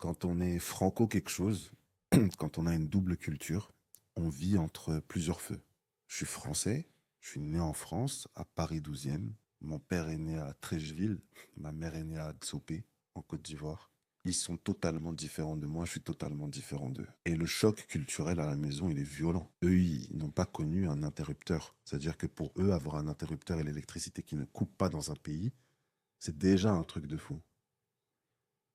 Quand on est franco quelque chose, quand on a une double culture, on vit entre plusieurs feux. Je suis français, je suis né en France, à Paris 12e. Mon père est né à Trècheville, ma mère est née à Tsopé, en Côte d'Ivoire. Ils sont totalement différents de moi, je suis totalement différent d'eux. Et le choc culturel à la maison, il est violent. Eux, ils n'ont pas connu un interrupteur. C'est-à-dire que pour eux, avoir un interrupteur et l'électricité qui ne coupe pas dans un pays, c'est déjà un truc de fou.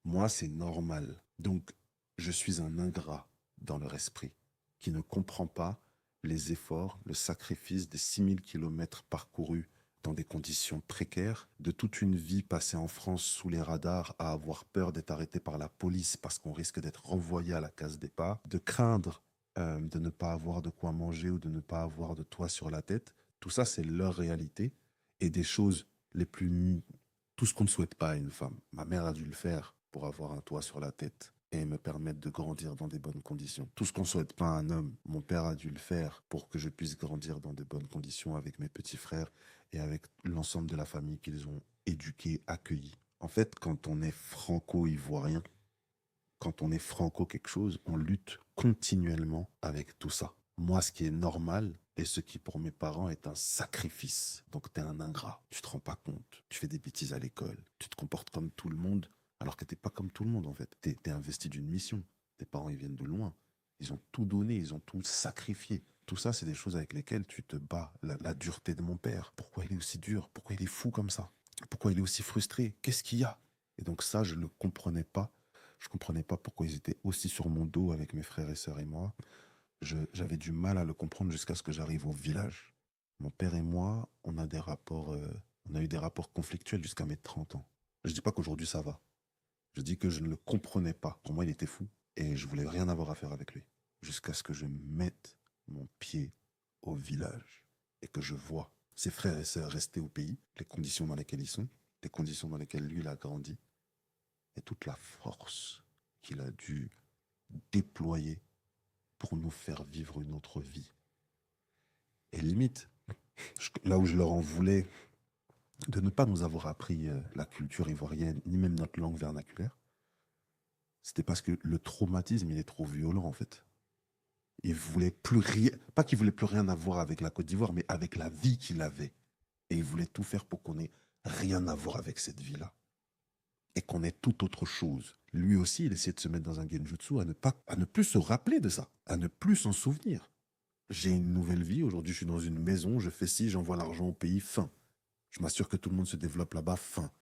Moi, c'est normal. Donc, je suis un ingrat dans leur esprit, qui ne comprend pas les efforts, le sacrifice des 6 000 kilomètres parcourus dans des conditions précaires, de toute une vie passée en France sous les radars à avoir peur d'être arrêté par la police parce qu'on risque d'être renvoyé à la case départ, de craindre de ne pas avoir de quoi manger ou de ne pas avoir de toit sur la tête. Tout ça, c'est leur réalité et des choses les plus tout ce qu'on ne souhaite pas à une femme. Ma mère a dû le faire pour avoir un toit sur la tête et me permettre de grandir dans des bonnes conditions. Tout ce qu'on ne souhaite pas à un homme, mon père a dû le faire pour que je puisse grandir dans de bonnes conditions avec mes petits frères et avec l'ensemble de la famille qu'ils ont éduqué, accueilli. En fait, quand on est franco-ivoirien, quand on est franco quelque chose, on lutte continuellement avec tout ça. Moi, ce qui est normal et ce qui pour mes parents est un sacrifice. Donc, tu es un ingrat. Tu te rends pas compte. Tu fais des bêtises à l'école. Tu te comportes comme tout le monde alors que t'es pas comme tout le monde en fait. Tu es investi d'une mission. Tes parents, ils viennent de loin. Ils ont tout donné, ils ont tout sacrifié. Tout ça, c'est des choses avec lesquelles tu te bats. La dureté de mon père. Pourquoi il est aussi dur? Pourquoi il est fou comme ça? Pourquoi il est aussi frustré? Qu'est-ce qu'il y a? Et donc ça, je ne le comprenais pas. Je comprenais pas pourquoi ils étaient aussi sur mon dos avec mes frères et sœurs et moi. J'avais du mal à le comprendre jusqu'à ce que j'arrive au village. Mon père et moi, on a eu des rapports conflictuels jusqu'à mes 30 ans. Je dis pas qu'aujourd'hui ça va. Je dis que je ne le comprenais pas. Pour moi, il était fou et je voulais rien avoir à faire avec lui. Jusqu'à ce que je mette mon pied au village et que je vois ses frères et sœurs rester au pays, les conditions dans lesquelles ils sont, les conditions dans lesquelles lui, il a grandi et toute la force qu'il a dû déployer pour nous faire vivre une autre vie. Et limite, là où je leur en voulais de ne pas nous avoir appris la culture ivoirienne, ni même notre langue vernaculaire, c'était parce que le traumatisme, il est trop violent en fait. Il voulait plus rien, pas qu'il voulait plus rien avoir avec la Côte d'Ivoire, mais avec la vie qu'il avait. Et il voulait tout faire pour qu'on ait rien à voir avec cette vie-là. Et qu'on ait tout autre chose. Lui aussi, il essayait de se mettre dans un genjutsu à ne plus se rappeler de ça, à ne plus s'en souvenir. J'ai une nouvelle vie, aujourd'hui je suis dans une maison, je fais ci, j'envoie l'argent au pays, fin. Je m'assure que tout le monde se développe là-bas, fin.